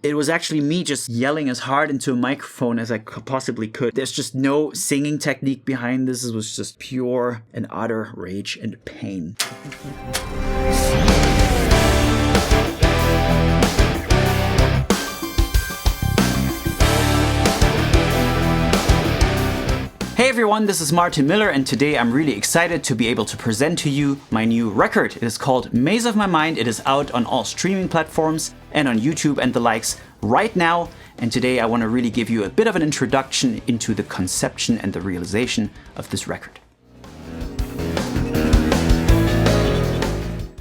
It was actually me just yelling as hard into a microphone as I possibly could. There's just no singing technique behind this. It was just pure and utter rage and pain. Hey everyone, this is Martin Miller, and today I'm really excited to be able to present to you my new record. It is called Maze of My Mind. It is out on all streaming platforms and on YouTube and the likes right now. And today I want to really give you a bit of an introduction into the conception and the realization of this record.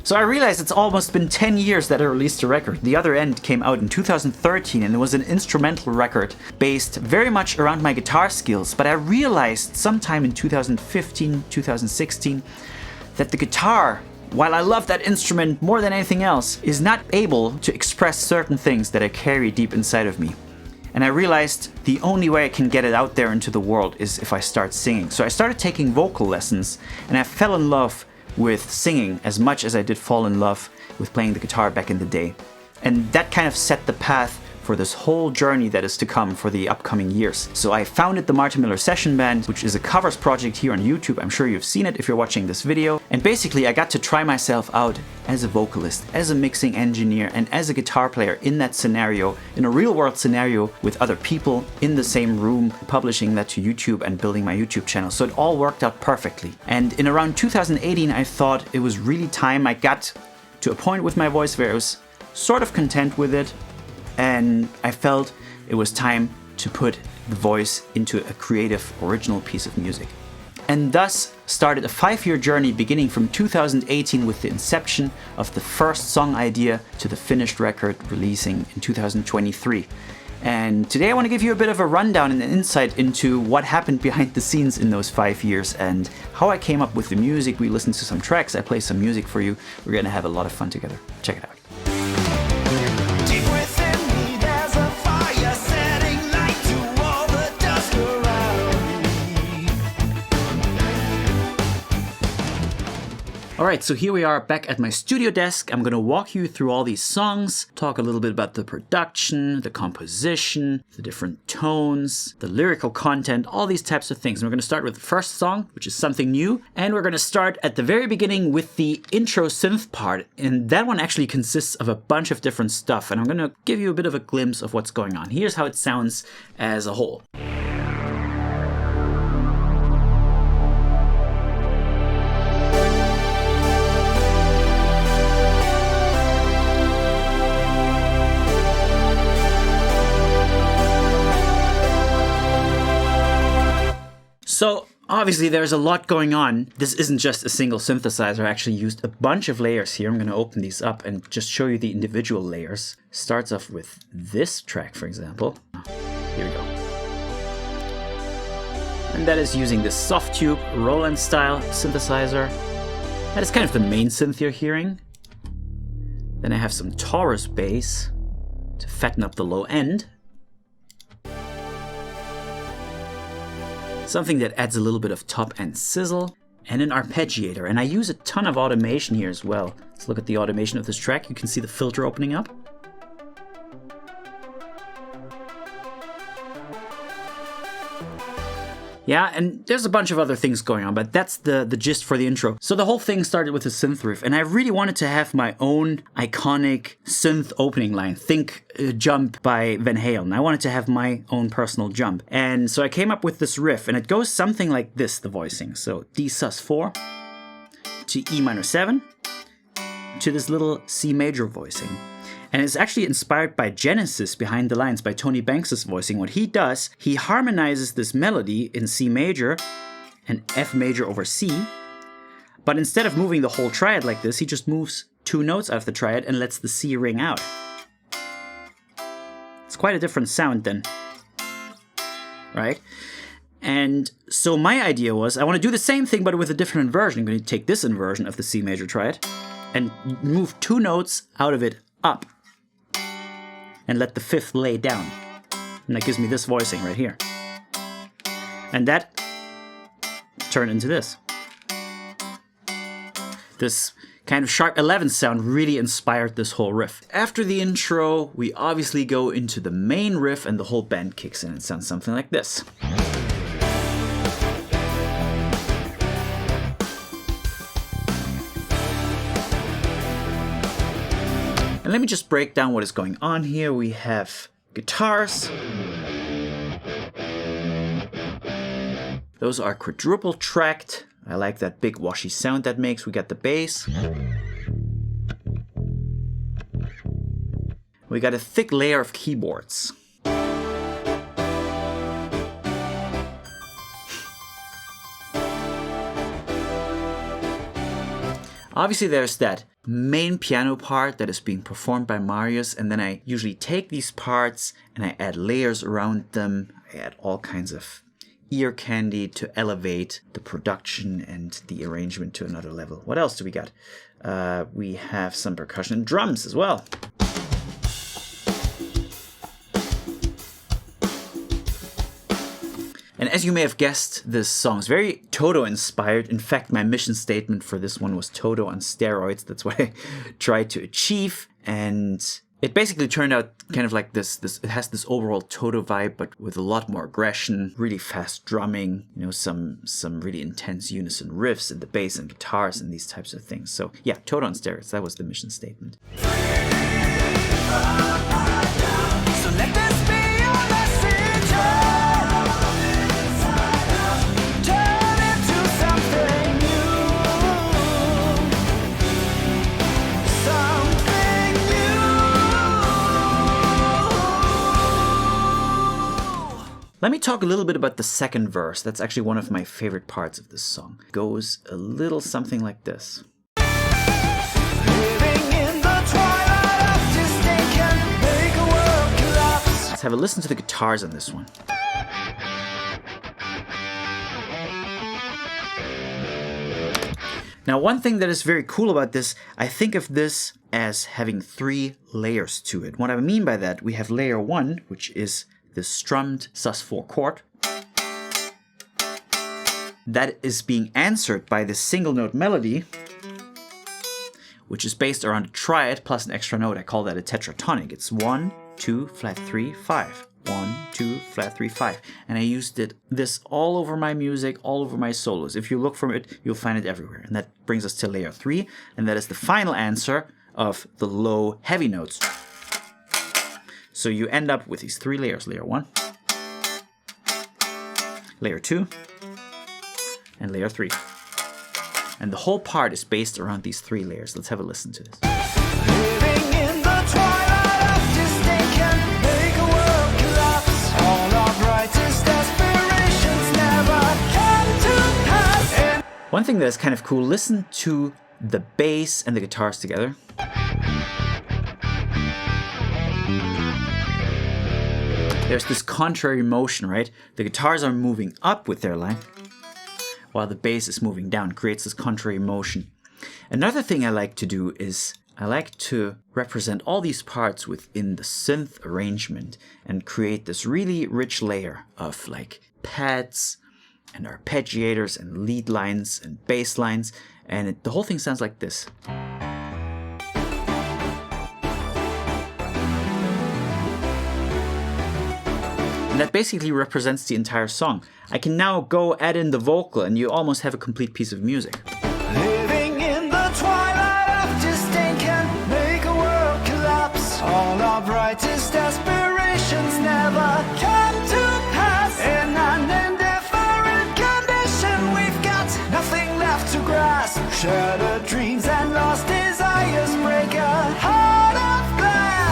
So I realized it's almost been 10 years that I released a record. The Other End came out in 2013 and it was an instrumental record based very much around my guitar skills. But I realized sometime in 2015, 2016 that the guitar, while I love that instrument more than anything else, is not able to express certain things that I carry deep inside of me. And I realized the only way I can get it out there into the world is if I start singing. So I started taking vocal lessons and I fell in love with singing as much as I did fall in love with playing the guitar back in the day. And that kind of set the path for this whole journey that is to come for the upcoming years. So I founded the Martin Miller Session Band, which is a covers project here on YouTube. I'm sure you've seen it if you're watching this video. And basically I got to try myself out as a vocalist, as a mixing engineer, and as a guitar player in that scenario, in a real world scenario with other people in the same room, publishing that to YouTube and building my YouTube channel. So it all worked out perfectly. And in around 2018, I thought it was really time. I got to a point with my voice where I was sort of content with it. And I felt it was time to put the voice into a creative, original piece of music. And thus started a 5-year journey beginning from 2018 with the inception of the first song idea to the finished record releasing in 2023. And today I want to give you a bit of a rundown and an insight into what happened behind the scenes in those 5 years and how I came up with the music. We listened to some tracks, I play some music for you. We're going to have a lot of fun together. Check it out. Alright, so here we are back at my studio desk. I'm gonna walk you through all these songs, talk a little bit about the production, the composition, the different tones, the lyrical content, all these types of things. And we're gonna start with the first song, which is something new. And we're gonna start at the very beginning with the intro synth part. And that one actually consists of a bunch of different stuff. And I'm gonna give you a bit of a glimpse of what's going on. Here's how it sounds as a whole. So obviously there's a lot going on. This isn't just a single synthesizer. I actually used a bunch of layers here. I'm going to open these up and just show you the individual layers. Starts off with this track, for example. Here we go. And that is using this soft tube Rowlands style synthesizer. That is kind of the main synth you're hearing. Then I have some Taurus bass to fatten up the low end. Something that adds a little bit of top end sizzle, and an arpeggiator. And I use a ton of automation here as well. Let's look at the automation of this track. You can see the filter opening up. Yeah, and there's a bunch of other things going on, but that's the gist for the intro. So the whole thing started with a synth riff, and I really wanted to have my own iconic synth opening line. Think Jump by Van Halen. I wanted to have my own personal jump. And so I came up with this riff, and it goes something like this, the voicing. So D sus4 to E minor 7 to this little C major voicing. And it's actually inspired by Genesis Behind the Lines by Tony Banks' voicing. What he does, he harmonizes this melody in C major and F major over C. But instead of moving the whole triad like this, he just moves 2 notes out of the triad and lets the C ring out. It's quite a different sound then, right? And so my idea was, I want to do the same thing but with a different inversion. I'm going to take this inversion of the C major triad and move 2 notes out of it up. And let the 5th lay down. And that gives me this voicing right here. And that turned into this. This kind of sharp 11 sound really inspired this whole riff. After the intro, we obviously go into the main riff and the whole band kicks in. It sounds something like this. And let me just break down what is going on here. We have guitars. Those are quadruple tracked. I like that big washy sound that makes. We got the bass. We got a thick layer of keyboards. Obviously there's that main piano part that is being performed by Marius, and then I usually take these parts and I add layers around them. I add all kinds of ear candy to elevate the production and the arrangement to another level. What else do we got? We have some percussion and drums as well. And as you may have guessed, this song is very Toto inspired. In fact, my mission statement for this one was Toto on steroids. That's what I tried to achieve. And it basically turned out kind of like this. It has this overall Toto vibe, but with a lot more aggression, really fast drumming, you know, some really intense unison riffs in the bass and guitars and these types of things. So yeah, Toto on steroids. That was the mission statement. So let this be your message. Turn into something new. Something new. Let me talk a little bit about the second verse. That's actually one of my favorite parts of this song. It goes a little something like this. Let's have a listen to the guitars on this one. Now, one thing that is very cool about this, I think of this as having 3 layers to it. What I mean by that, we have layer 1, which is the strummed sus4 chord. That is being answered by this single note melody, which is based around a triad plus an extra note. I call that a tetratonic. It's 1, 2, flat 3, 5. 1, 2, flat 3, 5. And I used this all over my music, all over my solos. If you look for it, you'll find it everywhere. And that brings us to layer 3. And that is the final answer of the low heavy notes. So you end up with these 3 layers. Layer 1, layer 2, and layer 3. And the whole part is based around these 3 layers. Let's have a listen to this. Living in the twilight of disdain, make a world collapse. All our brightest aspirations never come to pass. One thing that is kind of cool, listen to the bass and the guitars together. There's this contrary motion, right? The guitars are moving up with their line, while the bass is moving down, creates this contrary motion. Another thing I like to do is I like to represent all these parts within the synth arrangement and create this really rich layer of like pads and arpeggiators and lead lines and bass lines, and the whole thing sounds like this. And that basically represents the entire song. I can now go add in the vocal and you almost have a complete piece of music. Living in the twilight of disdain can make a world collapse. All our brightest aspirations never come to pass. In an indifferent condition, we've got nothing left to grasp. Shattered dreams and lost desires break a heart of glass.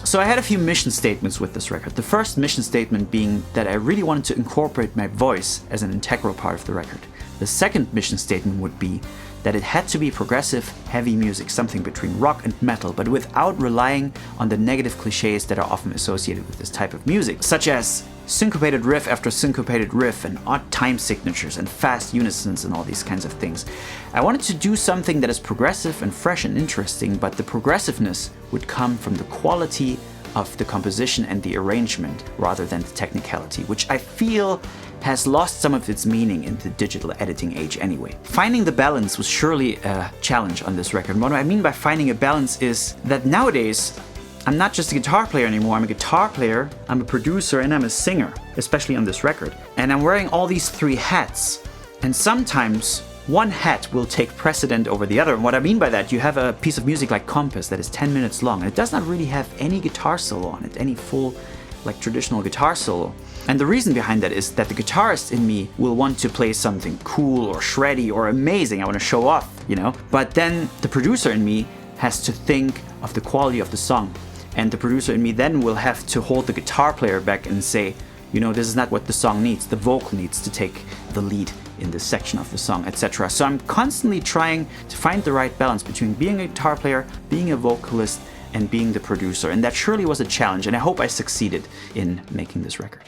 So I had a few mission statements with this record. The first mission statement being that I really wanted to incorporate my voice as an integral part of the record. The second mission statement would be that it had to be progressive, heavy music, something between rock and metal, but without relying on the negative cliches that are often associated with this type of music, such as syncopated riff after syncopated riff and odd time signatures and fast unisons and all these kinds of things. I wanted to do something that is progressive and fresh and interesting, but the progressiveness would come from the quality of the composition and the arrangement rather than the technicality, which I feel has lost some of its meaning in the digital editing age anyway. Finding the balance was surely a challenge on this record. And what I mean by finding a balance is that nowadays, I'm not just a guitar player anymore. I'm a guitar player, I'm a producer, and I'm a singer, especially on this record. And I'm wearing all these three hats. And sometimes one hat will take precedent over the other. And what I mean by that, you have a piece of music like Compass that is 10 minutes long, and it does not really have any guitar solo on it, any full, like traditional guitar solo. And the reason behind that is that the guitarist in me will want to play something cool or shreddy or amazing. I want to show off, you know? But then the producer in me has to think of the quality of the song. And the producer in me then will have to hold the guitar player back and say, you know, this is not what the song needs. The vocal needs to take the lead in this section of the song, etc. So I'm constantly trying to find the right balance between being a guitar player, being a vocalist, and being the producer. And that surely was a challenge, and I hope I succeeded in making this record.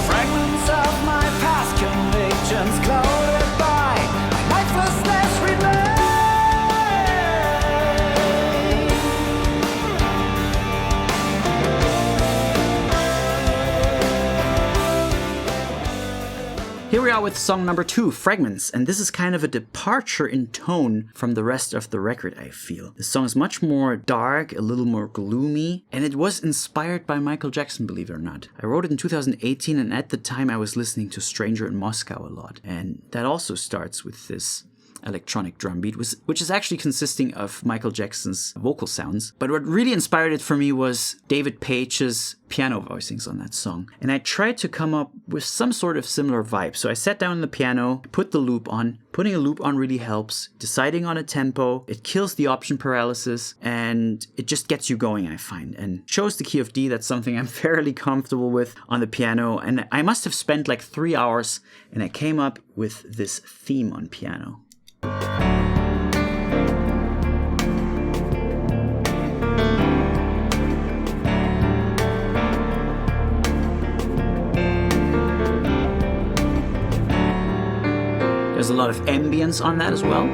Fragments of my past convictions clouded by lifelessness remain. Here we are with song number 2, Fragments, and this is kind of a departure in tone from the rest of the record, I feel. The song is much more dark, a little more gloomy, and it was inspired by Michael Jackson, believe it or not. I wrote it in 2018, and at the time I was listening to Stranger in Moscow a lot, and that also starts with this electronic drum beat, which is actually consisting of Michael Jackson's vocal sounds. But what really inspired it for me was David Page's piano voicings on that song. And I tried to come up with some sort of similar vibe. So I sat down on the piano, put the loop on. Putting a loop on really helps. Deciding on a tempo, it kills the option paralysis, and it just gets you going, I find. And shows the key of D. That's something I'm fairly comfortable with on the piano. And I must have spent like 3 hours, and I came up with this theme on piano. There's a lot of ambience on that as well.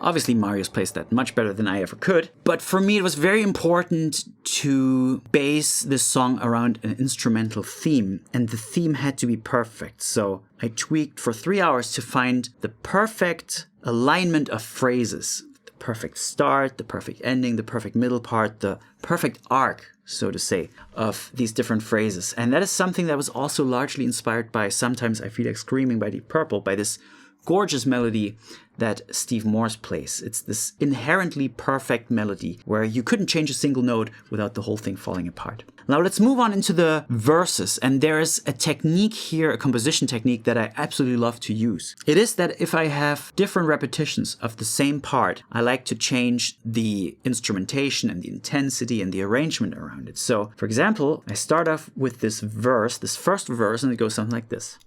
Obviously, Marius plays that much better than I ever could. But for me, it was very important to base this song around an instrumental theme. And the theme had to be perfect. So I tweaked for 3 hours to find the perfect alignment of phrases. The perfect start, the perfect ending, the perfect middle part, the perfect arc, so to say, of these different phrases. And that is something that was also largely inspired by Sometimes I Feel Like Screaming by Deep Purple, by this gorgeous melody that Steve Morse plays. It's this inherently perfect melody where you couldn't change a single note without the whole thing falling apart. Now let's move on into the verses, and there is a technique here, a composition technique that I absolutely love to use. It is that if I have different repetitions of the same part, I like to change the instrumentation and the intensity and the arrangement around it. So, for example, I start off with this verse, this first verse, and it goes something like this.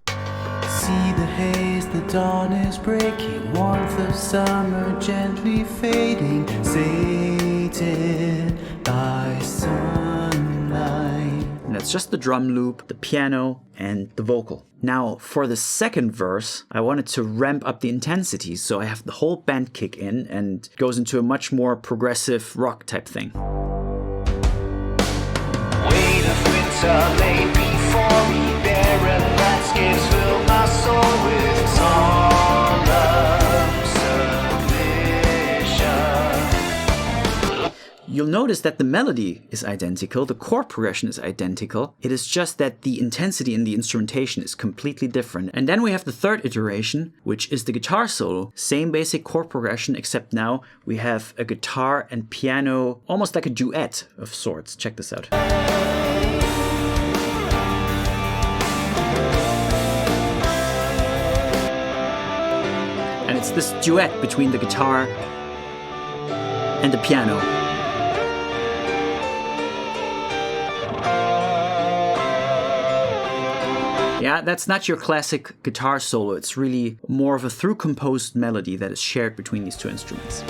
See the haze, the dawn is breaking, warmth of summer gently fading, sated by sunlight. And that's just the drum loop, the piano, and the vocal. Now, for the second verse, I wanted to ramp up the intensity, so I have the whole band kick in and it goes into a much more progressive rock type thing. Weight of winter lay before me, barren landscapes fill my soul with solemn submission. You'll notice that the melody is identical, the chord progression is identical. It is just that the intensity in the instrumentation is completely different. And then we have the third iteration, which is the guitar solo. Same basic chord progression, except now we have a guitar and piano, almost like a duet of sorts. Check this out. And it's this duet between the guitar and the piano. Yeah, that's not your classic guitar solo. It's really more of a through-composed melody that is shared between these two instruments.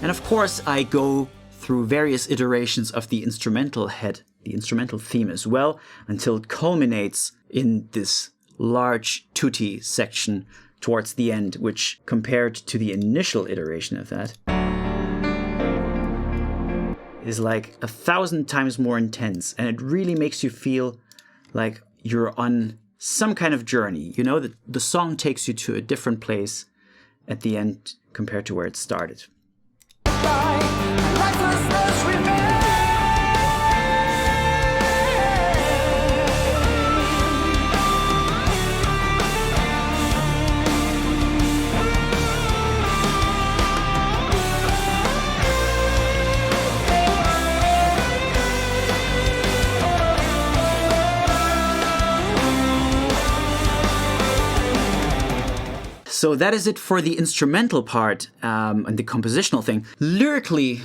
And of course, I go through various iterations of the instrumental head, the instrumental theme as well, until it culminates in this large tutti section towards the end, which compared to the initial iteration of that is like 1,000 times more intense, and it really makes you feel like you're on some kind of journey. You know, the song takes you to a different place at the end compared to where it started. So that is it for the instrumental part and the compositional thing. Lyrically,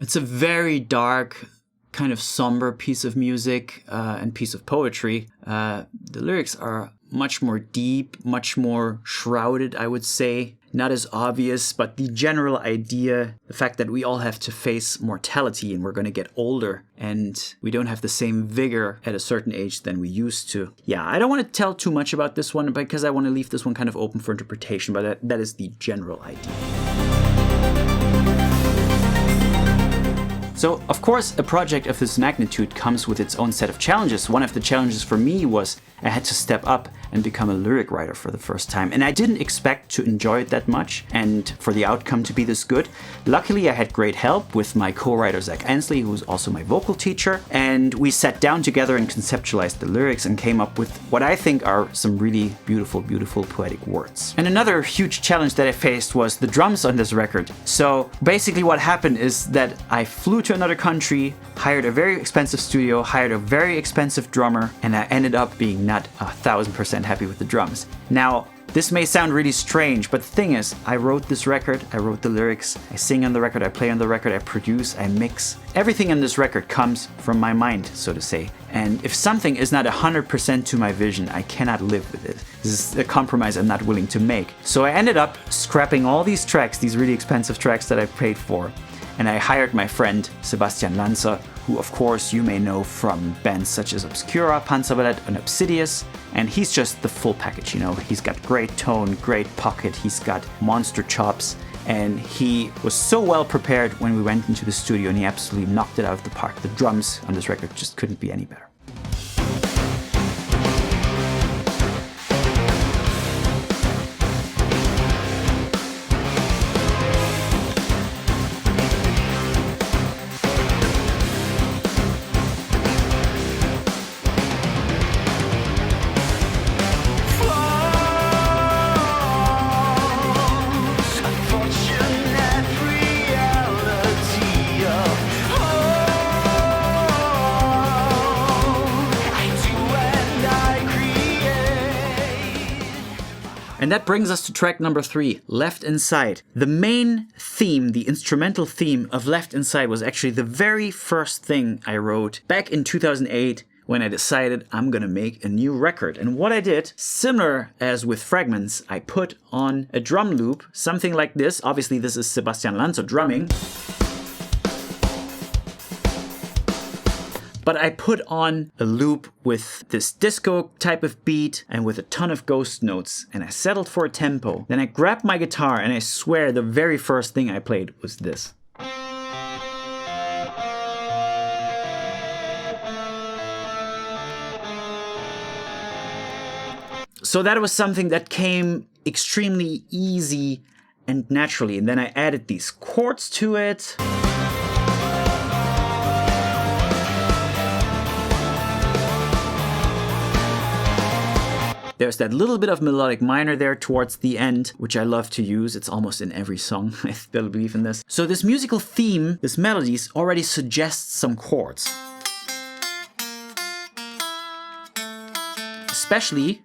it's a very dark, kind of somber piece of music and piece of poetry. The lyrics are much more deep, much more shrouded, I would say. Not as obvious, but the general idea, the fact that we all have to face mortality and we're going to get older and we don't have the same vigor at a certain age than we used to. Yeah, I don't want to tell too much about this one because I want to leave this one kind of open for interpretation, but that is the general idea. So, of course, a project of this magnitude comes with its own set of challenges. One of the challenges for me was I had to step up and become a lyric writer for the first time. And I didn't expect to enjoy it that much and for the outcome to be this good. Luckily, I had great help with my co-writer, Zach Ansley, who's also my vocal teacher. And we sat down together and conceptualized the lyrics and came up with what I think are some really beautiful, beautiful poetic words. And another huge challenge that I faced was the drums on this record. So basically what happened is that I flew to another country, hired a very expensive studio, hired a very expensive drummer, and I ended up being not 1,000% happy with the drums. Now, this may sound really strange, but the thing is, I wrote this record, I wrote the lyrics, I sing on the record, I play on the record, I produce, I mix. Everything on this record comes from my mind, so to say. And if something is not 100% to my vision, I cannot live with it. This is a compromise I'm not willing to make. So I ended up scrapping all these tracks, these really expensive tracks that I paid for, and I hired my friend Sebastian Lanza, who of course you may know from bands such as Obscura, Panzerballett and Obsidious, and he's just the full package, you know. He's got great tone, great pocket, he's got monster chops, and he was so well prepared when we went into the studio and he absolutely knocked it out of the park. The drums on this record just couldn't be any better. And that brings us to track number 3, Left Inside. The main theme, the instrumental theme of Left Inside was actually the very first thing I wrote back in 2008 when I decided I'm gonna make a new record. And what I did, similar as with Fragments, I put on a drum loop, something like this. Obviously this is Sebastian Lanza drumming. But I put on a loop with this disco type of beat and with a ton of ghost notes, and I settled for a tempo. Then I grabbed my guitar and I swear the very first thing I played was this. So that was something that came extremely easy and naturally, and then I added these chords to it. There's that little bit of melodic minor there towards the end, which I love to use. It's almost in every song. I still believe in this. So this musical theme, this melodies, already suggests some chords. Especially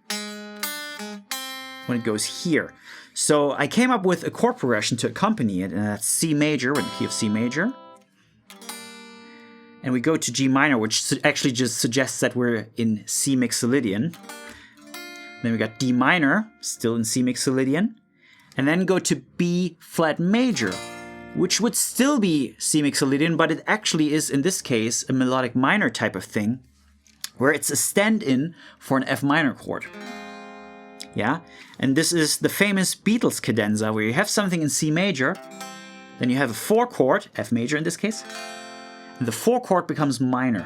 when it goes here. So I came up with a chord progression to accompany it, and that's C major, with the key of C major. And we go to G minor, which actually just suggests that we're in C mixolydian. Then we got D minor, still in C mixolydian, and then go to B flat major, which would still be C mixolydian, but it actually is, in this case, a melodic minor type of thing, where it's a stand-in for an F minor chord. Yeah, and this is the famous Beatles cadenza, where you have something in C major, then you have a 4 chord, F major in this case, and the 4 chord becomes minor.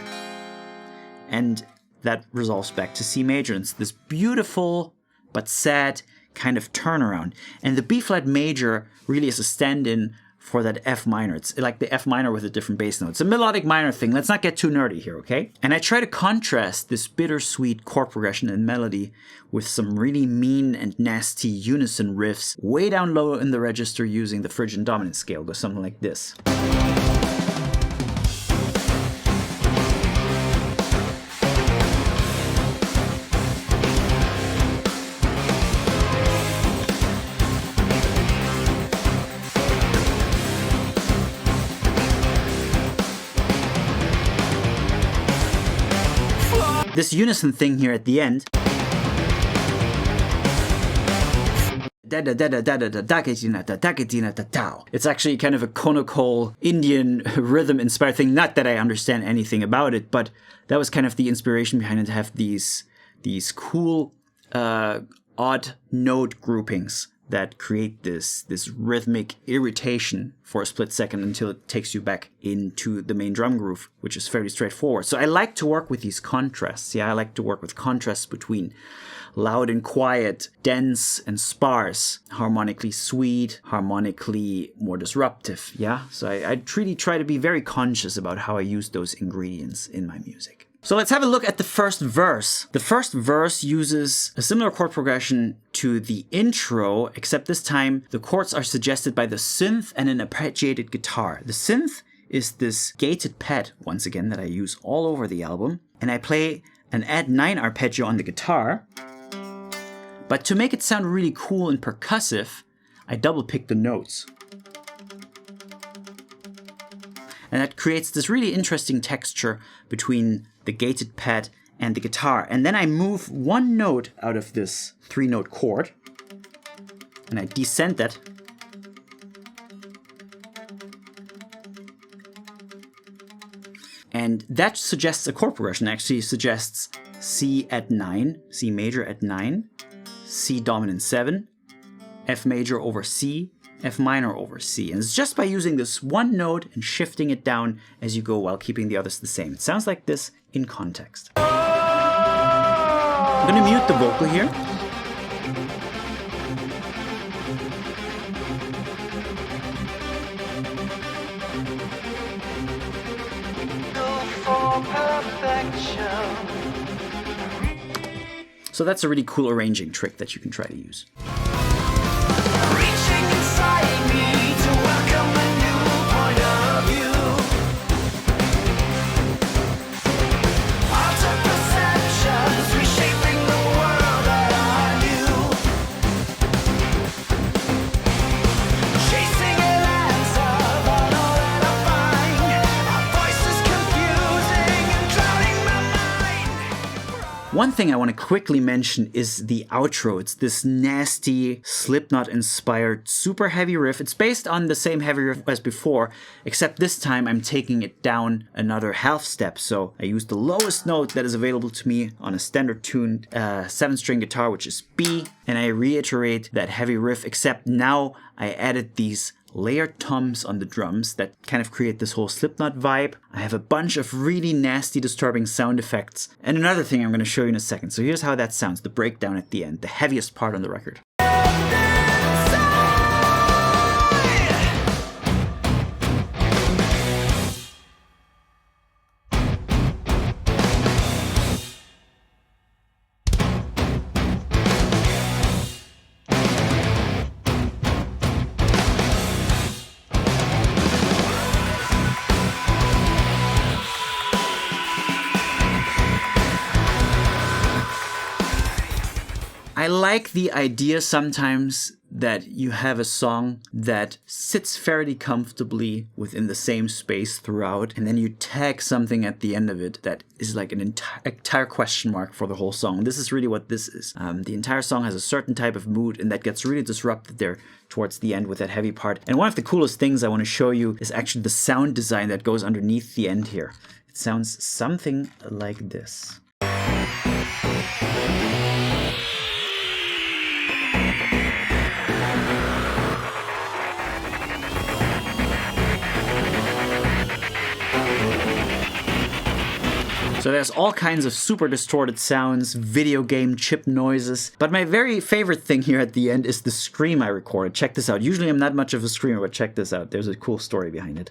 And that resolves back to C major. And it's this beautiful but sad kind of turnaround. And the B flat major really is a stand-in for that F minor. It's like the F minor with a different bass note. It's a melodic minor thing. Let's not get too nerdy here, okay? And I try to contrast this bittersweet chord progression and melody with some really mean and nasty unison riffs way down low in the register using the Phrygian dominant scale. Goes something like this. This unison thing here at the end, it's actually kind of a conical Indian rhythm inspired thing. Not that I understand anything about it, but that was kind of the inspiration behind it, to have these cool odd note groupings that create this rhythmic irritation for a split second until it takes you back into the main drum groove, which is fairly straightforward. So I like to work with these contrasts. Yeah, I like to work with contrasts between loud and quiet, dense and sparse, harmonically sweet, harmonically more disruptive. Yeah, so I really try to be very conscious about how I use those ingredients in my music. So let's have a look at the first verse. The first verse uses a similar chord progression to the intro, except this time the chords are suggested by the synth and an arpeggiated guitar. The synth is this gated pad, once again, that I use all over the album. And I play an add 9 arpeggio on the guitar. But to make it sound really cool and percussive, I double pick the notes. And that creates this really interesting texture between the gated pad and the guitar. And then I move one note out of this 3-note chord, and I descend that. And that suggests a chord progression. It actually suggests C at 9, C major at 9, C dominant 7, F major over C, F minor over C. And it's just by using this one note and shifting it down as you go while keeping the others the same. It sounds like this in context. I'm going to mute the vocal here. So that's a really cool arranging trick that you can try to use. One thing I want to quickly mention is the outro. It's this nasty, Slipknot-inspired, super heavy riff. It's based on the same heavy riff as before, except this time I'm taking it down another half step. So I use the lowest note that is available to me on a standard-tuned 7-string guitar, which is B, and I reiterate that heavy riff, except now I added these layered toms on the drums that kind of create this whole Slipknot vibe. I have a bunch of really nasty, disturbing sound effects. And another thing I'm going to show you in a second. So here's how that sounds, the breakdown at the end, the heaviest part on the record. I like the idea sometimes that you have a song that sits fairly comfortably within the same space throughout, and then you tag something at the end of it that is like an entire question mark for the whole song. This is really what this is. The entire song has a certain type of mood, and that gets really disrupted there towards the end with that heavy part. And one of the coolest things I want to show you is actually the sound design that goes underneath the end here. It sounds something like this. So there's all kinds of super distorted sounds, video game chip noises. But my very favorite thing here at the end is the scream I recorded. Check this out. Usually I'm not much of a screamer, but check this out. There's a cool story behind it.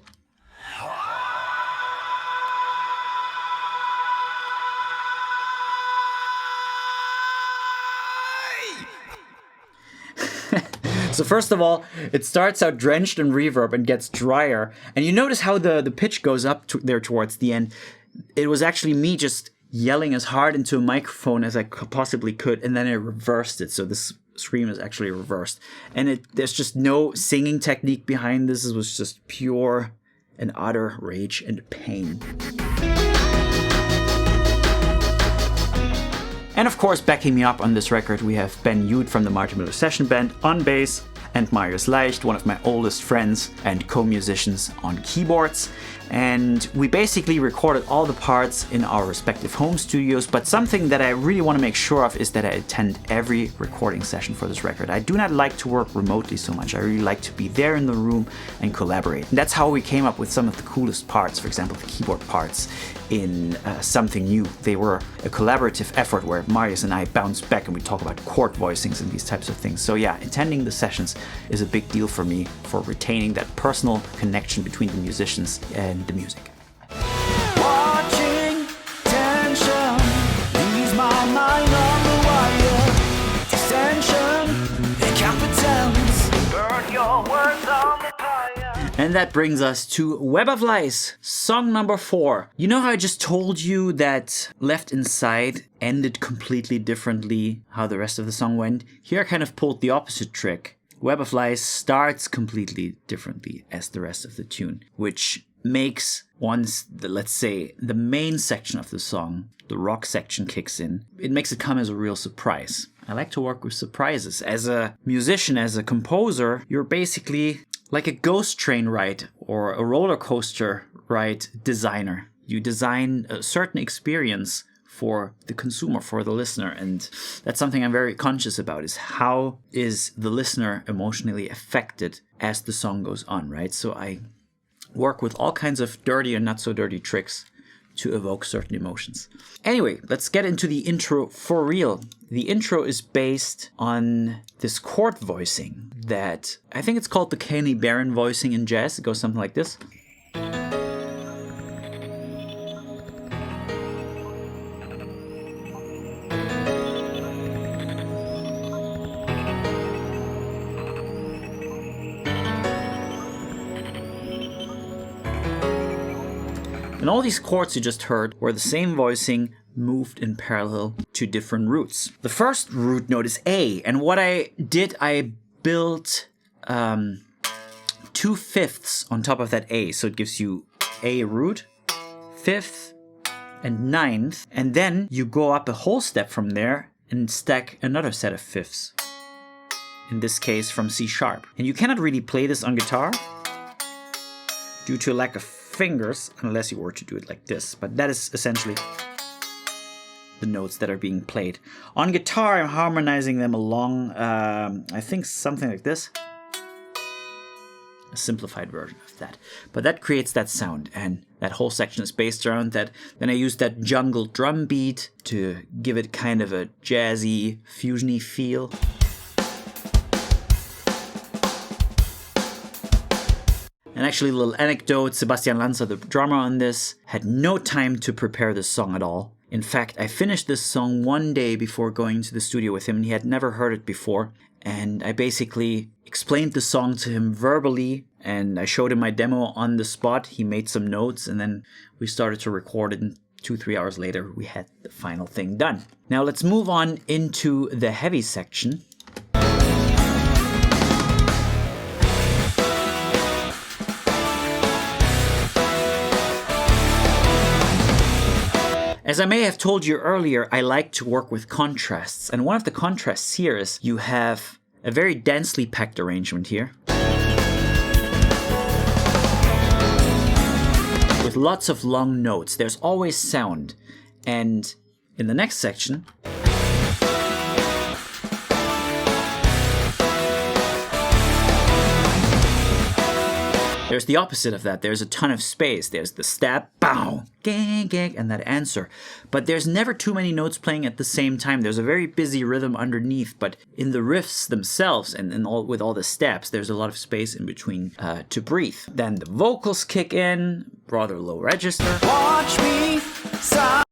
So first of all, it starts out drenched in reverb and gets drier. And you notice how the pitch goes up there towards the end. It was actually me just yelling as hard into a microphone as I possibly could, and then I reversed it. So this scream is actually reversed. And there's just no singing technique behind this. It was just pure and utter rage and pain. And of course, backing me up on this record, we have Ben Jude from the Martin Miller Session Band on bass, and Marius Leicht, one of my oldest friends and co-musicians, on keyboards. And we basically recorded all the parts in our respective home studios, but something that I really want to make sure of is that I attend every recording session for this record. I do not like to work remotely so much. I really like to be there in the room and collaborate. And that's how we came up with some of the coolest parts, for example, the keyboard parts in Something New. They were a collaborative effort where Marius and I bounced back and we talk about chord voicings and these types of things. So yeah, attending the sessions is a big deal for me for retaining that personal connection between the musicians and the music. Watching tension leaves my mind on the wire. Dissension, incompetence, burn your words on the fire. And that brings us to Web of Lies, song number 4. You know how I just told you that Left Inside ended completely differently how the rest of the song went? Here I kind of pulled the opposite trick. Web of Lies starts completely differently as the rest of the tune, which makes once let's say the main section of the song, the rock section, kicks in, it makes it come as a real surprise. I like to work with surprises. As a musician, as a composer, you're basically like a ghost train ride or a roller coaster ride designer. You design a certain experience for the consumer, for the listener, and that's something I'm very conscious about, is how is the listener emotionally affected as the song goes on, right? So I work with all kinds of dirty and not so dirty tricks to evoke certain emotions. Anyway, let's get into the intro for real. The intro is based on this chord voicing that I think it's called the Kenny Barron voicing in jazz. It goes something like this. And all these chords you just heard were the same voicing moved in parallel to different roots. The first root note is A, and what I did, I built 2/5 on top of that A, so it gives you A root, 5th, and 9th, and then you go up a whole step from there and stack another set of 5ths. In this case from C sharp. And you cannot really play this on guitar due to a lack of fingers, unless you were to do it like this, but that is essentially the notes that are being played. On guitar, I'm harmonizing them along, I think something like this. A simplified version of that. But that creates that sound, and that whole section is based around that. Then I use that jungle drum beat to give it kind of a jazzy, fusiony feel. And actually, a little anecdote, Sebastian Lanza, the drummer on this, had no time to prepare this song at all. In fact, I finished this song one day before going to the studio with him, and he had never heard it before. And I basically explained the song to him verbally, and I showed him my demo on the spot. He made some notes, and then we started to record it, and 2-3 hours later, we had the final thing done. Now let's move on into the heavy section. As I may have told you earlier, I like to work with contrasts, and one of the contrasts here is you have a very densely packed arrangement here, with lots of long notes. There's always sound, and in the next section, there's the opposite of that. There's a ton of space. There's the stab, bow, gang, gang, and that answer. But there's never too many notes playing at the same time. There's a very busy rhythm underneath, but in the riffs themselves and with all the steps, there's a lot of space in between to breathe. Then the vocals kick in, rather low register. Watch me sign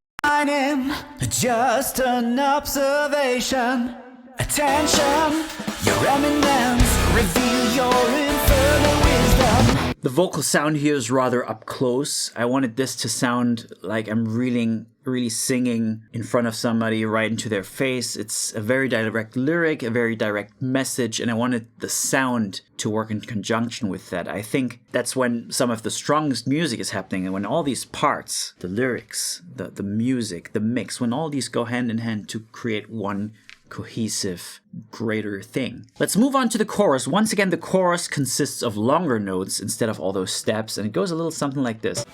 in, just an observation. Attention, your eminence, reveal your infernal wisdom. The vocal sound here is rather up close. I wanted this to sound like I'm really singing in front of somebody right into their face. It's a very direct lyric, a very direct message, and I wanted the sound to work in conjunction with that. I think that's when some of the strongest music is happening, and when all these parts, the lyrics, the music, the mix, when all these go hand in hand to create one cohesive, greater thing. Let's move on to the chorus. Once again, the chorus consists of longer notes instead of all those steps, and it goes a little something like this.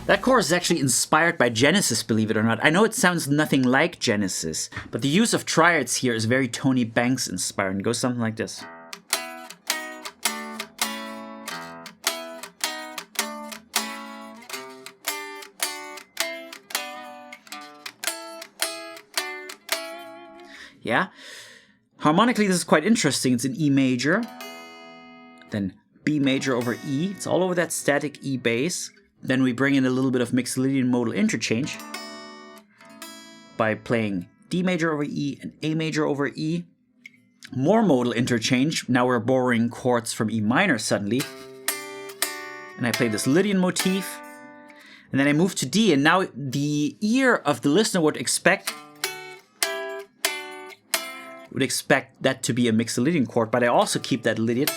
That chorus is actually inspired by Genesis, believe it or not. I know it sounds nothing like Genesis, but the use of triads here is very Tony Banks inspired. It goes something like this. Yeah? Harmonically, this is quite interesting. It's in E major, then B major over E. It's all over that static E bass. Then we bring in a little bit of Mixolydian modal interchange by playing D major over E and A major over E. More modal interchange. Now we're borrowing chords from E minor suddenly. And I play this Lydian motif. And then I move to D, and now the ear of the listener would expect that to be a Mixolydian chord, but I also keep that Lydian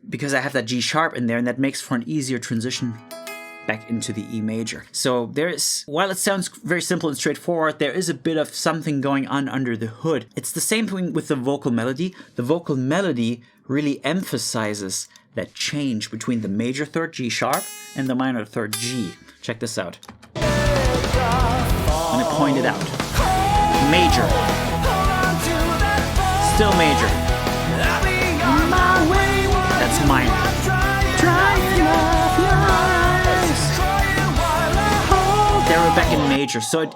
because I have that G sharp in there, and that makes for an easier transition back into the E major. So while it sounds very simple and straightforward, there is a bit of something going on under the hood. It's the same thing with the vocal melody. The vocal melody really emphasizes that change between the major third G sharp and the minor third G. Check this out. I'm gonna point it out. Major. Still major. That's minor. There we're back in major. So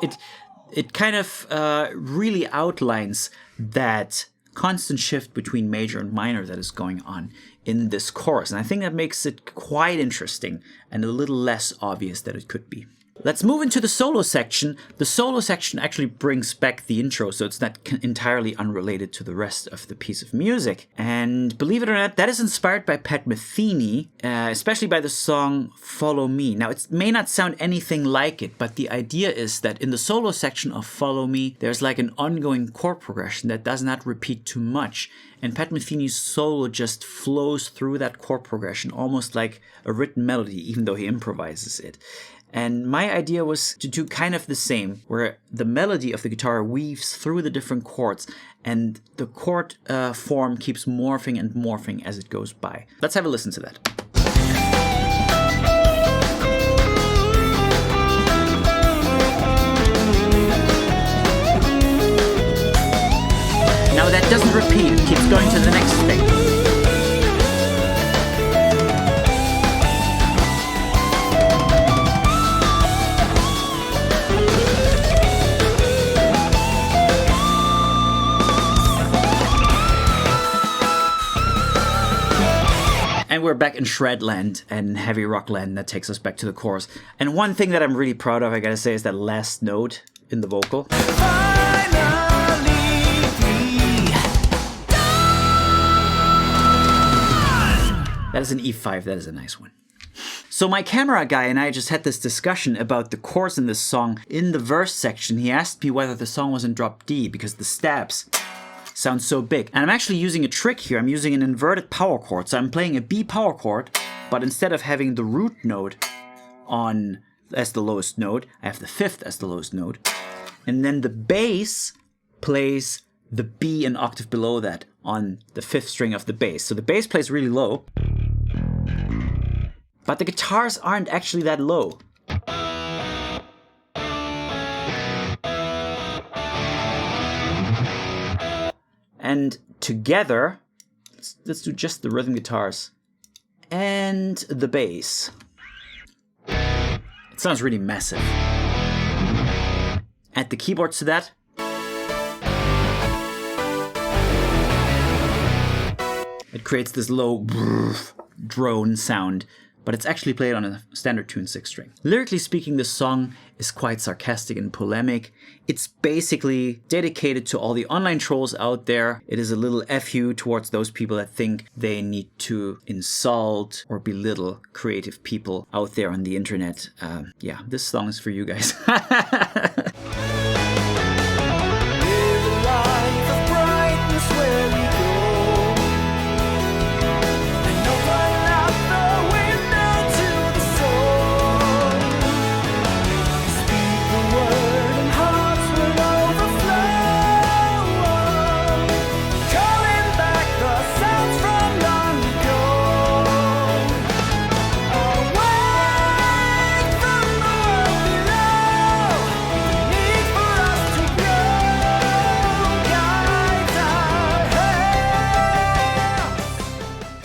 it kind of really outlines that constant shift between major and minor that is going on in this chorus. And I think that makes it quite interesting and a little less obvious than it could be. Let's move into the solo section. The solo section actually brings back the intro, so it's not entirely unrelated to the rest of the piece of music. And believe it or not, that is inspired by Pat Metheny, especially by the song Follow Me. Now, it may not sound anything like it, but the idea is that in the solo section of Follow Me, there's like an ongoing chord progression that does not repeat too much. And Pat Metheny's solo just flows through that chord progression, almost like a written melody, even though he improvises it. And my idea was to do kind of the same, where the melody of the guitar weaves through the different chords, and the chord form keeps morphing and morphing as it goes by. Let's have a listen to that. Now that doesn't repeat, it keeps going to the next thing. And we're back in Shredland and Heavy Rockland. That takes us back to the chorus. And one thing that I'm really proud of, I gotta say, is that last note in the vocal. That is an E5, that is a nice one. So my camera guy and I just had this discussion about the chords in this song. In the verse section, he asked me whether the song was in drop D because the stabs sound so big. And I'm actually using a trick here. I'm using an inverted power chord. So I'm playing a B power chord, but instead of having the root note on as the lowest note, I have the fifth as the lowest note. And then the bass plays the B an octave below that on the fifth string of the bass. So the bass plays really low, but the guitars aren't actually that low. And together, let's do just the rhythm guitars and the bass. It sounds really massive. Add the keyboards to that. It creates this low drone sound, but it's actually played on a standard tune 6 string. Lyrically speaking, this song is quite sarcastic and polemic. It's basically dedicated to all the online trolls out there. It is a little FU towards those people that think they need to insult or belittle creative people out there on the internet. Yeah, this song is for you guys.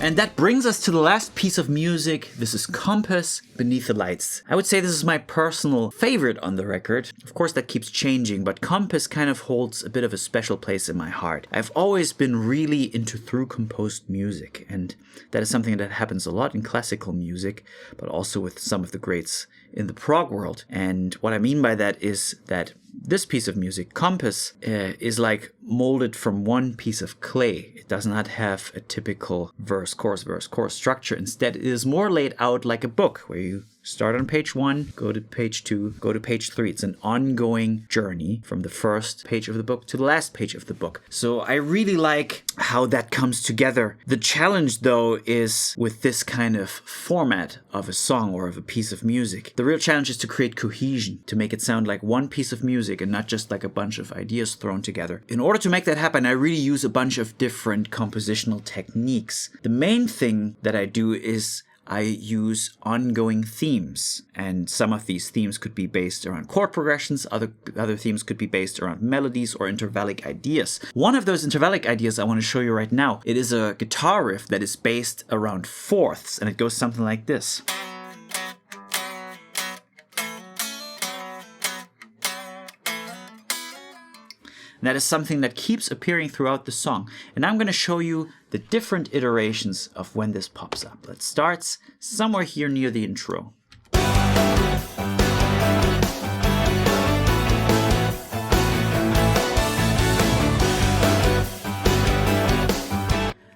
And that brings us to the last piece of music. This is Compass, Beneath the Lights. I would say this is my personal favorite on the record. Of course, that keeps changing, but Compass kind of holds a bit of a special place in my heart. I've always been really into through-composed music, and that is something that happens a lot in classical music, but also with some of the greats in the prog world. And what I mean by that is that this piece of music, Compass, is like molded from one piece of clay. It does not have a typical verse, chorus, structure. Instead, it is more laid out like a book where you start on page 1, go to page 2, go to page 3. It's an ongoing journey from the first page of the book to the last page of the book. So I really like how that comes together. The challenge, though, is with this kind of format of a song or of a piece of music. The real challenge is to create cohesion, to make it sound like one piece of music and not just like a bunch of ideas thrown together. In order to make that happen, I really use a bunch of different compositional techniques. The main thing that I do is I use ongoing themes, and some of these themes could be based around chord progressions, other themes could be based around melodies or intervallic ideas. One of those intervallic ideas I want to show you right now. It is a guitar riff that is based around fourths, and it goes something like this. And that is something that keeps appearing throughout the song. And I'm going to show you the different iterations of when this pops up. It starts somewhere here near the intro.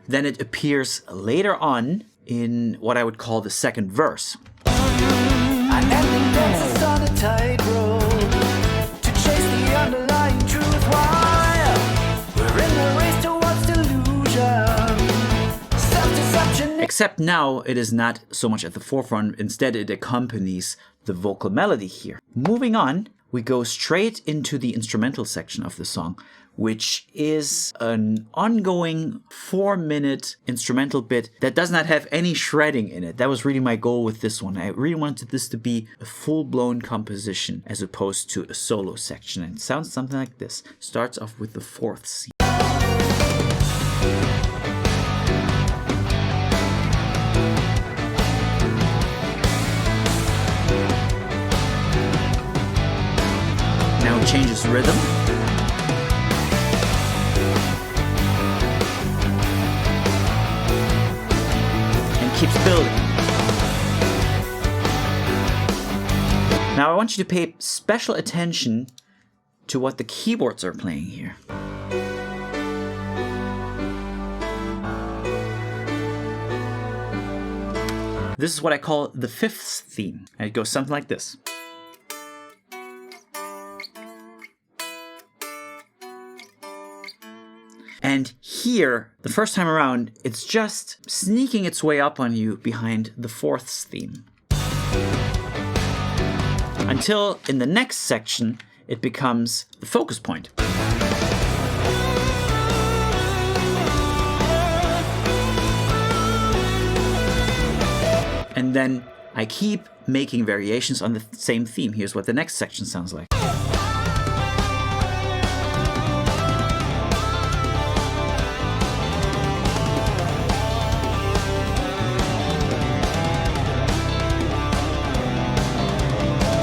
Then it appears later on in what I would call the second verse. An ending dances on a tightrope to chase the underlying truth. Why? We're in the race towards delusion. Self-deception. Except now it is not so much at the forefront. Instead, it accompanies the vocal melody here. Moving on, we go straight into the instrumental section of the song, which is an ongoing 4-minute instrumental bit that does not have any shredding in it. That was really my goal with this one. I really wanted this to be a full-blown composition as opposed to a solo section. And it sounds something like this. Starts off with the 4th C. Now it changes rhythm. Keeps building. Now I want you to pay special attention to what the keyboards are playing here. This is what I call the fifth theme. And it goes something like this. And here, the first time around, it's just sneaking its way up on you behind the fourth theme. Until in the next section, it becomes the focus point. And then I keep making variations on the same theme. Here's what the next section sounds like.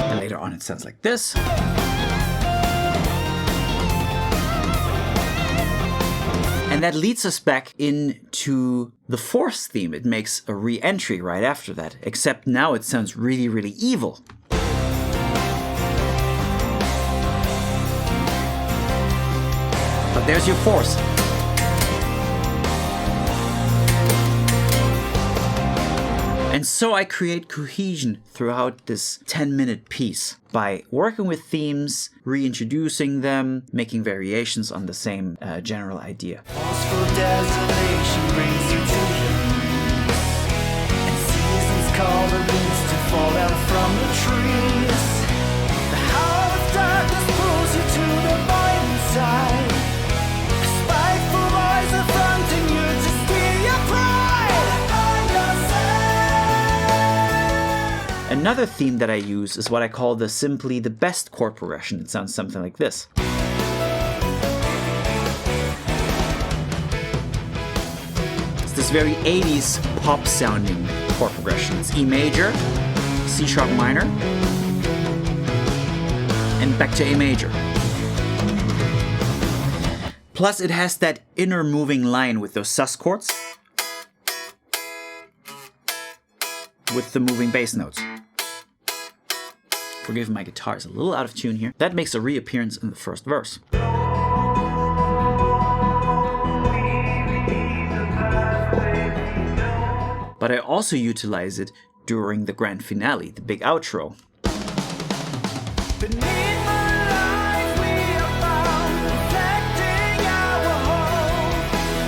And later on it sounds like this. And that leads us back into the fourth theme. It makes a re-entry right after that, except now it sounds really, really evil. But there's your fourth. And so I create cohesion throughout this 10-minute piece by working with themes, reintroducing them, making variations on the same general idea. Forceful desolation brings you to your knees, and seasons call the leaves to fall down from the trees. The howl of darkness pulls you to the violent side. Spiteful boys are fronting you to steal your pride. Another theme that I use is what I call the simply the best chord progression. It sounds something like this. It's this very 80s pop sounding chord progression. It's E major, C sharp minor, and back to A major. Plus it has that inner moving line with those sus chords, with the moving bass notes. Forgive my guitar is a little out of tune here. That makes a reappearance in the first verse. But I also utilize it during the grand finale, the big outro. Beneath the light we are found, reflecting our home.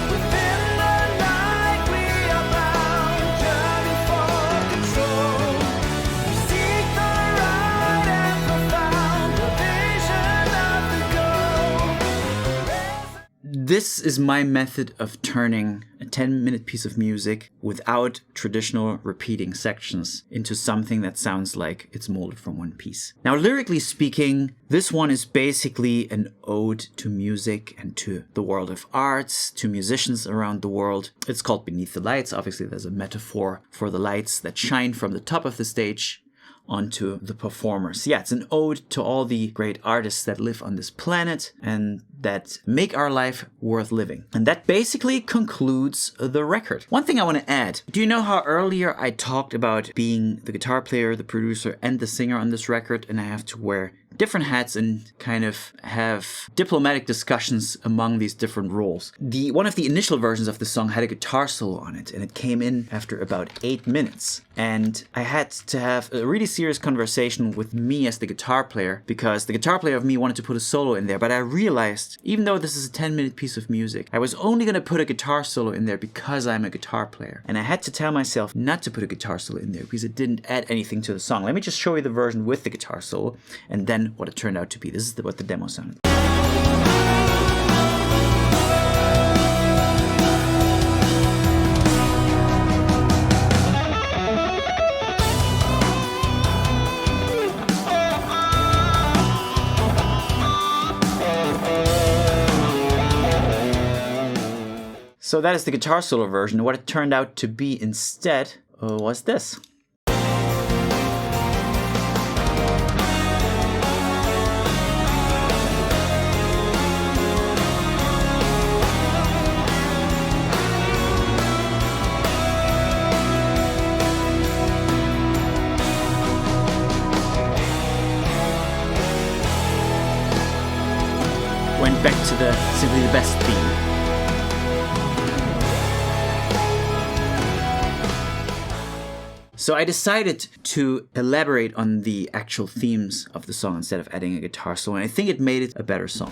Within the night we are bound, yearning for control. We seek the right and profound, the vision of the goal. This is my method of turning a 10-minute piece of music without traditional repeating sections into something that sounds like it's molded from one piece. Now, lyrically speaking, this one is basically an ode to music and to the world of arts, to musicians around the world. It's called Beneath the Lights. Obviously, there's a metaphor for the lights that shine from the top of the stage onto the performers. Yeah, it's an ode to all the great artists that live on this planet and that make our life worth living. And that basically concludes the record. One thing I want to add, do you know how earlier I talked about being the guitar player, the producer, and the singer on this record, and I have to wear different hats and kind of have diplomatic discussions among these different roles. One of the initial versions of the song had a guitar solo on it, and it came in after about 8 minutes. And I had to have a really serious conversation with me as the guitar player, because the guitar player of me wanted to put a solo in there, but I realized, even though this is a 10-minute piece of music, I was only going to put a guitar solo in there because I'm a guitar player. And I had to tell myself not to put a guitar solo in there because it didn't add anything to the song. Let me just show you the version with the guitar solo, and then what it turned out to be. This is what the demo sounded. So that is the guitar solo version. What it turned out to be instead was this. Went back to the Simply the Best theme. So I decided to elaborate on the actual themes of the song instead of adding a guitar solo, and I think it made it a better song.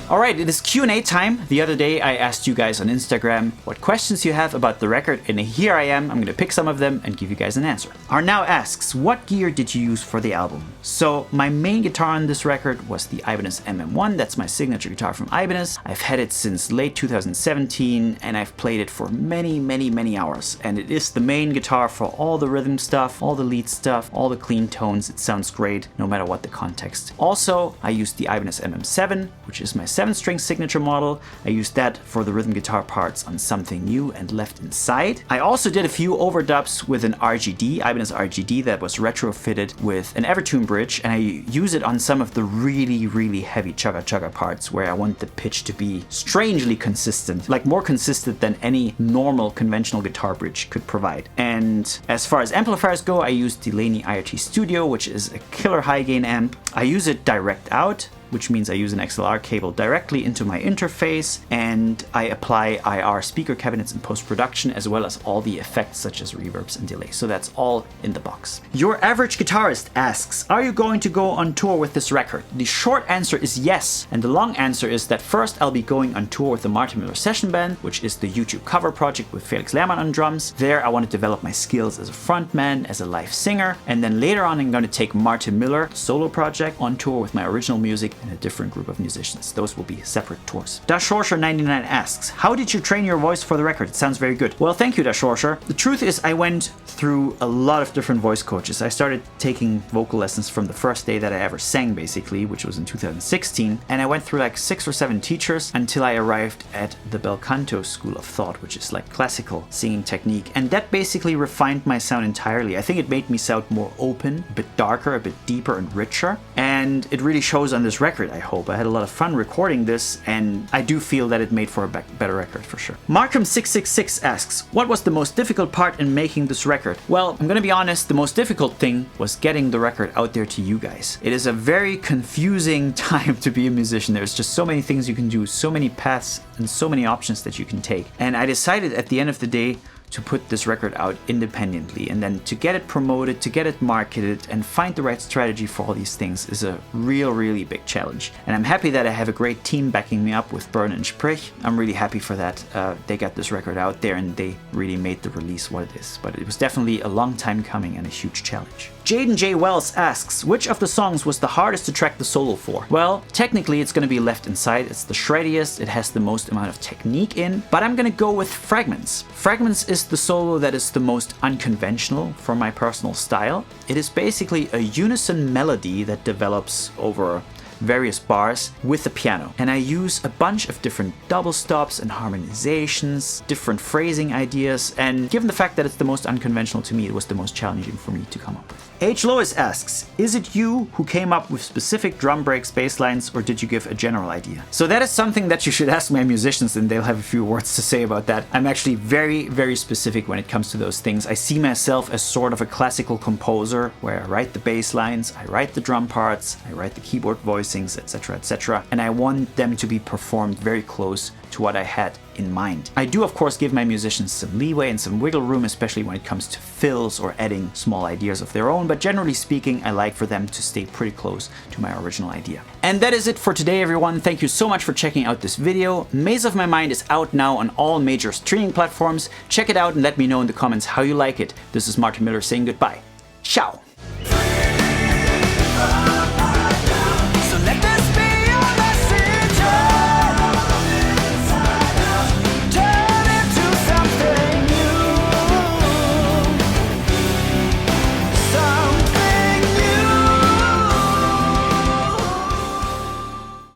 Alright, it is Q&A time. The other day I asked you guys on Instagram what questions you have about the record, and here I am. I'm going to pick some of them and give you guys an answer. Arnau asks, what gear did you use for the album? So my main guitar on this record was the Ibanez MM1. That's my signature guitar from Ibanez. I've had it since late 2017 and I've played it for many hours. And it is the main guitar for all the rhythm stuff, all the lead stuff, all the clean tones. It sounds great no matter what the context. Also, I used the Ibanez MM7, which is my 7-string signature model. I used that for the rhythm guitar parts on Something New and Left Inside. I also did a few overdubs with an RGD, Ibanez RGD, that was retrofitted with an Evertune bridge, and I use it on some of the really heavy chugga chugga parts where I want the pitch to be strangely consistent, like more consistent than any normal conventional guitar bridge could provide. And as far as amplifiers go, I used the Laney IRT Studio, which is a killer high gain amp. I use it direct out, which means I use an XLR cable directly into my interface, and I apply IR speaker cabinets in post-production, as well as all the effects such as reverbs and delays. So that's all in the box. Your Average Guitarist asks, are you going to go on tour with this record? The short answer is yes, and the long answer is that first I'll be going on tour with the Martin Miller Session Band, which is the YouTube cover project with Felix Lehrmann on drums. There I want to develop my skills as a frontman, as a live singer, and then later on I'm going to take Martin Miller solo project on tour with my original music and a different group of musicians. Those will be separate tours. Dashorcher99 asks, how did you train your voice for the record? It sounds very good. Well, thank you, Dashorcher. The truth is I went through a lot of different voice coaches. I started taking vocal lessons from the first day that I ever sang, basically, which was in 2016, and I went through like 6 or 7 teachers until I arrived at the Bel Canto school of thought, which is like classical singing technique, and that basically refined my sound entirely. I think it made me sound more open, a bit darker, a bit deeper and richer, and it really shows on this record, I hope. I had a lot of fun recording this, and I do feel that it made for a better record for sure. Markham666 asks, what was the most difficult part in making this record? Well, I'm gonna be honest, the most difficult thing was getting the record out there to you guys. It is a very confusing time to be a musician. There's just so many things you can do, so many paths and so many options that you can take. And I decided at the end of the day to put this record out independently, and then to get it promoted, to get it marketed, and find the right strategy for all these things is a really big challenge. And I'm happy that I have a great team backing me up with Bern and Sprich. I'm really happy for that. They got this record out there and they really made the release what it is. But it was definitely a long time coming and a huge challenge. Jaden J. Wells asks, which of the songs was the hardest to track the solo for? Well, technically it's going to be Left Inside. It's the shreddiest, it has the most amount of technique in, but I'm going to go with Fragments. Fragments is the solo that is the most unconventional for my personal style. It is basically a unison melody that develops over various bars with the piano, and I use a bunch of different double stops and harmonizations, different phrasing ideas, and given the fact that it's the most unconventional to me, it was the most challenging for me to come up with. H. Lois asks, is it you who came up with specific drum breaks, bass lines, or did you give a general idea? So that is something that you should ask my musicians and they'll have a few words to say about that. I'm actually very specific when it comes to those things. I see myself as sort of a classical composer where I write the bass lines, I write the drum parts, I write the keyboard voicings, etc. And I want them to be performed very close to what I had in mind. I do of course give my musicians some leeway and some wiggle room, especially when it comes to fills or adding small ideas of their own, but generally speaking I like for them to stay pretty close to my original idea. And that is it for today, everyone. Thank you so much for checking out this video. Maze of My Mind is out now on all major streaming platforms. Check it out and let me know in the comments how you like it. This is Martin Miller saying goodbye. Ciao!